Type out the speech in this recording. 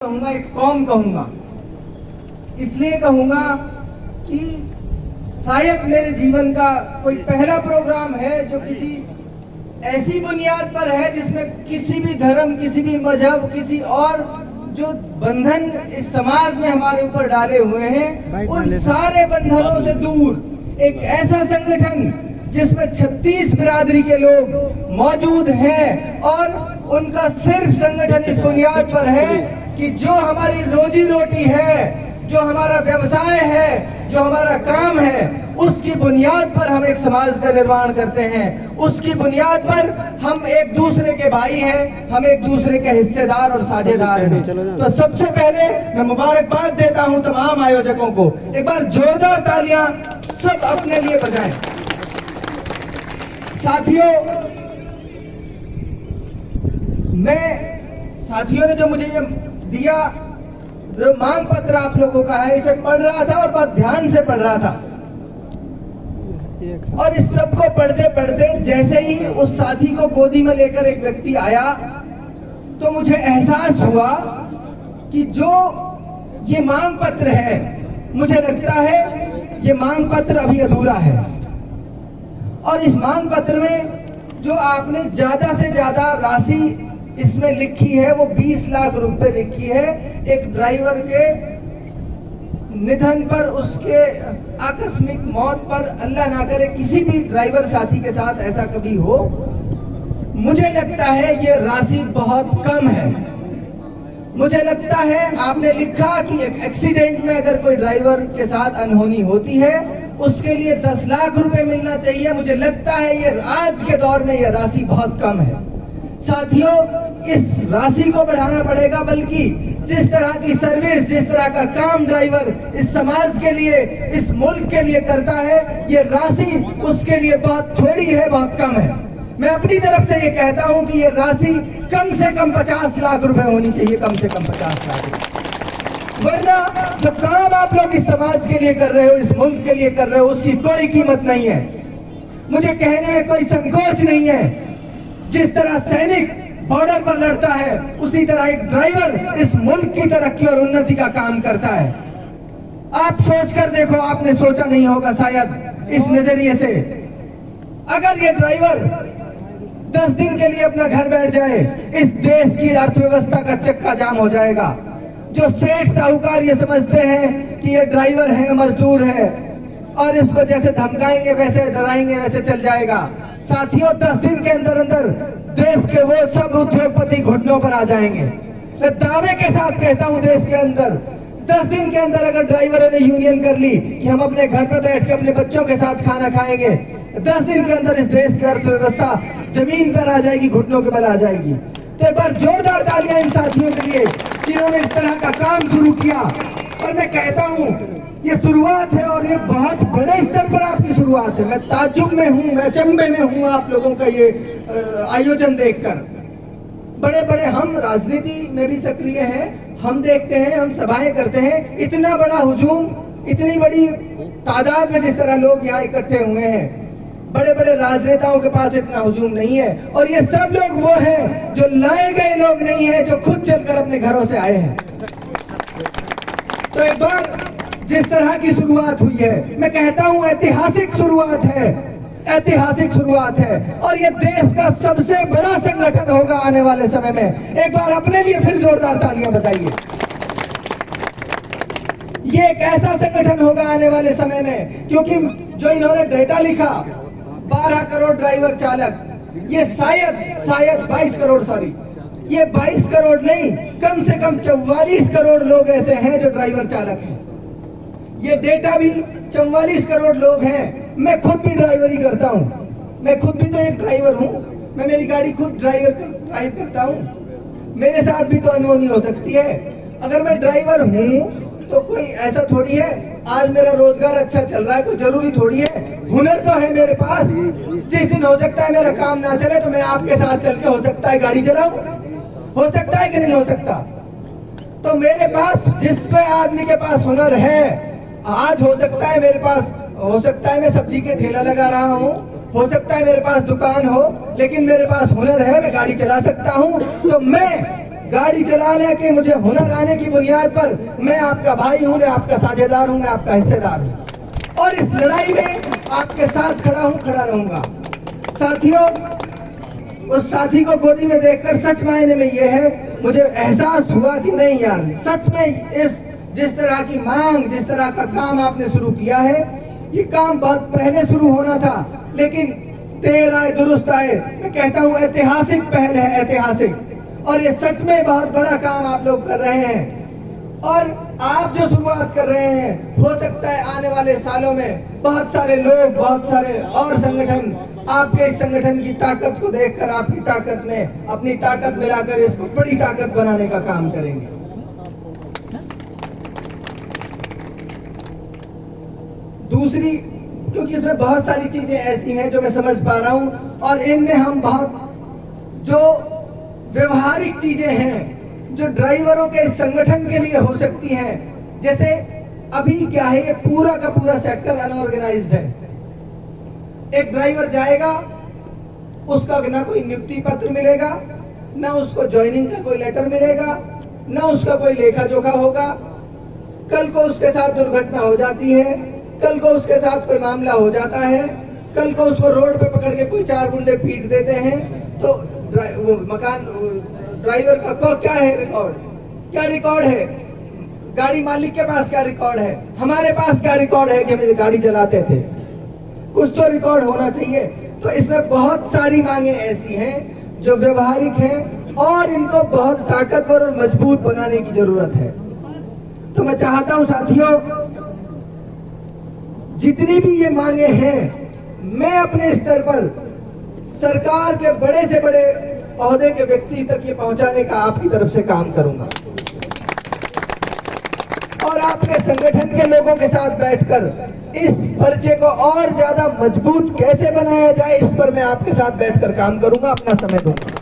कहूंगा, एक कौम कहूंगा। इसलिए कहूंगा कि शायद मेरे जीवन का कोई पहला प्रोग्राम है जो किसी ऐसी बुनियाद पर है जिसमें किसी भी धर्म, किसी भी मजहब, किसी और जो बंधन इस समाज में हमारे ऊपर डाले हुए हैं, उन सारे बंधनों से दूर एक ऐसा संगठन जिसमें 36 बिरादरी के लोग मौजूद हैं और उनका सिर्फ संगठन इस बुनियाद पर है कि जो हमारी रोजी रोटी है, जो हमारा व्यवसाय है, जो हमारा काम है, उसकी बुनियाद पर हम एक समाज का निर्माण करते हैं। उसकी बुनियाद पर हम एक दूसरे के भाई हैं, हम एक दूसरे के हिस्सेदार और साझेदार हैं। तो सबसे पहले मैं मुबारकबाद देता हूं तमाम आयोजकों को। एक बार जोरदार तालियां सब अपने लिए बजाएं। साथियों ने जो मुझे ये दिया, जो मांग पत्र आप लोगों का है, इसे पढ़ रहा था और बहुत ध्यान से पढ़ रहा था। और इस सब को पढ़ते पढ़ते जैसे ही उस साथी को गोदी में लेकर एक व्यक्ति आया तो मुझे एहसास हुआ कि जो ये मांग पत्र है, मुझे लगता है ये मांग पत्र अभी अधूरा है। और इस मांग पत्र में जो आपने ज्यादा से ज्यादा राशि इसमें लिखी है वो 20 लाख रुपए लिखी है। एक ड्राइवर के निधन पर, उसके आकस्मिक मौत पर, अल्लाह ना करे किसी भी ड्राइवर साथी के साथ ऐसा कभी हो, मुझे लगता है ये राशि बहुत कम है। मुझे लगता है आपने लिखा कि एक एक्सीडेंट में अगर कोई ड्राइवर के साथ अनहोनी होती है उसके लिए 10 लाख रुपए मिलना चाहिए। मुझे लगता है ये आज के दौर में ये राशि बहुत कम है। साथियों, इस राशि को बढ़ाना पड़ेगा, बल्कि जिस तरह की सर्विस, जिस तरह का काम ड्राइवर इस समाज के लिए, इस मुल्क के लिए करता है, ये राशि उसके लिए बहुत थोड़ी है, बहुत कम है। मैं अपनी तरफ से ये कहता हूं कि ये राशि कम से कम 50 लाख रुपए होनी चाहिए, कम से कम 50 लाख। वरना जो काम आप लोग इस समाज के लिए कर रहे हो, इस मुल्क के लिए कर रहे हो, उसकी कोई कीमत नहीं है। मुझे कहने में कोई संकोच नहीं है। जिस तरह सैनिक बॉर्डर पर लड़ता है, उसी तरह एक ड्राइवर इस मुल्क की तरक्की और उन्नति का काम करता है। आप सोचकर देखो, आपने सोचा नहीं होगा शायद इस नजरिए से, अगर ये ड्राइवर 10 दिन के लिए अपना घर बैठ जाए, इस देश की अर्थव्यवस्था का चक्का जाम हो जाएगा। जो सेठ साहूकार ये समझते हैं कि ये ड्राइवर है, मजदूर है और इसको जैसे धमकाएंगे वैसे डराएंगे वैसे चल जाएगा। साथियों, 10 दिन के अंदर अंदर देश के वो सब उद्योगपति घुटनों पर आ जाएंगे। मैं दावे के साथ कहता हूं, देश के अंदर 10 दिन के अंदर अगर ड्राइवरों ने यूनियन कर ली कि हम अपने घर पर बैठ के अपने बच्चों के साथ खाना खाएंगे, 10 दिन के अंदर इस देश की अर्थव्यवस्था जमीन पर आ जाएगी, घुटनों के बल आ जाएगी। तो एक बार जोरदार तालियां इन साथियों के लिए जिन्होंने इस तरह का काम शुरू किया। और मैं कहता हूं ये शुरुआत है और ये बहुत बड़े स्तर पर आपकी शुरुआत है। मैं ताज्जुब में हूं, मैं अचंभे में हूं आप लोगों का ये आयोजन देखकर। बड़े बड़े हम राजनीति में भी सक्रिय हैं, हम देखते हैं, हम सभाएं करते हैं, इतना बड़ा हुजूम, इतनी बड़ी तादाद में जिस तरह लोग यहाँ इकट्ठे हुए हैं, बड़े बड़े राजनेताओं के पास इतना हुजूम नहीं है। और ये सब लोग वो हैं जो लाए गए लोग नहीं है, जो खुद चलकर अपने घरों से आए हैं। तो एक बार जिस तरह की शुरुआत हुई है, मैं कहता हूं ऐतिहासिक शुरुआत है, ऐतिहासिक शुरुआत है। और ये देश का सबसे बड़ा संगठन होगा आने वाले समय में। एक बार अपने लिए फिर जोरदार तालियां बजाइए। ये एक ऐसा संगठन होगा आने वाले समय में, क्योंकि जो इन्होंने डेटा लिखा, 12 करोड़ ड्राइवर चालक, ये शायद 22 करोड़, सॉरी, ये 22 करोड़ नहीं, कम से कम 44 करोड़ लोग ऐसे हैं जो ड्राइवर चालक हैं। ये डेटा भी 44 करोड़ लोग हैं। मैं खुद भी ड्राइवरी करता हूं, मैं खुद भी तो एक ड्राइवर हूं। मैं मेरी गाड़ी खुद ड्राइव करता हूं। मेरे साथ भी तो अनहोनी हो सकती है। अगर मैं ड्राइवर हूं तो कोई ऐसा थोड़ी है आज मेरा रोजगार अच्छा चल रहा है, कोई जरूरी थोड़ी है। हुनर तो है मेरे पास। जिस दिन हो सकता है मेरा काम ना चले तो मैं आपके साथ चल के हो सकता है गाड़ी चलाऊं, हो सकता है कि नहीं हो सकता। तो मेरे पास, जिस पे आदमी के पास हुनर है, आज हो सकता है मेरे पास, हो सकता है मैं सब्जी के ठेला लगा रहा हूँ, हो सकता है मेरे पास दुकान हो, लेकिन मेरे पास हुनर है, मैं गाड़ी चला सकता हूँ। तो मैं गाड़ी चलाने के मुझे हुनर आने की बुनियाद पर मैं आपका भाई हूं, मैं आपका साझेदार हूं, मैं आपका हिस्सेदार हूं और इस लड़ाई में आपके साथ खड़ा हूं, खड़ा रहूंगा। साथियों, उस साथी को गोदी में देखकर सच मायने में ये है, मुझे एहसास हुआ कि नहीं यार, सच में इस जिस तरह की मांग, जिस तरह का काम आपने शुरू किया है, ये काम बहुत पहले शुरू होना था, लेकिन देर आए दुरुस्त आए। मैं कहता हूँ ऐतिहासिक पहल है, ऐतिहासिक, और ये सच में बहुत बड़ा काम आप लोग कर रहे हैं। और आप जो शुरुआत कर रहे हैं, हो सकता है आने वाले सालों में बहुत सारे लोग, बहुत सारे और संगठन आपके इस संगठन की ताकत को देखकर आपकी ताकत में अपनी ताकत मिलाकर इसको बड़ी ताकत बनाने का काम करेंगे। दूसरी, क्योंकि इसमें बहुत सारी चीजें ऐसी हैं जो मैं समझ पा रहा हूं और इनमें हम बहुत जो व्यवहारिक चीजें हैं जो ड्राइवरों के संगठन के लिए हो सकती हैं, जैसे अभी क्या है, ये पूरा का पूरा सेक्टर अनऑर्गेनाइज्ड है। एक ड्राइवर जाएगा, उसका ना कोई नियुक्ति पत्र मिलेगा, ना उसको ज्वाइनिंग का कोई लेटर मिलेगा, ना उसका कोई लेखा जोखा होगा। कल को उसके साथ दुर्घटना हो जाती है, कल को उसके साथ कोई मामला हो जाता है, कल को उसको रोड पे पकड़ के कोई 4 गुंडे पीट देते हैं, तो ड्राइवर का क्या है रिकॉर्ड, क्या रिकॉर्ड है? गाड़ी मालिक के पास क्या रिकॉर्ड है? हमारे पास क्या रिकॉर्ड है कि हम गाड़ी चलाते थे? कुछ तो रिकॉर्ड होना चाहिए। तो इसमें बहुत सारी मांगे ऐसी हैं जो व्यवहारिक हैं और इनको बहुत ताकतवर और मजबूत बनाने की जरूरत है। तो मैं चाहता हूं साथियों, जितनी भी ये मांगे हैं, मैं अपने स्तर पर सरकार के बड़े से बड़े ओहदे के व्यक्ति तक ये पहुंचाने का आपकी तरफ से काम करूंगा और आपके संगठन के लोगों के साथ बैठकर इस पर्चे को और ज्यादा मजबूत कैसे बनाया जाए, इस पर मैं आपके साथ बैठकर काम करूंगा, अपना समय दूंगा।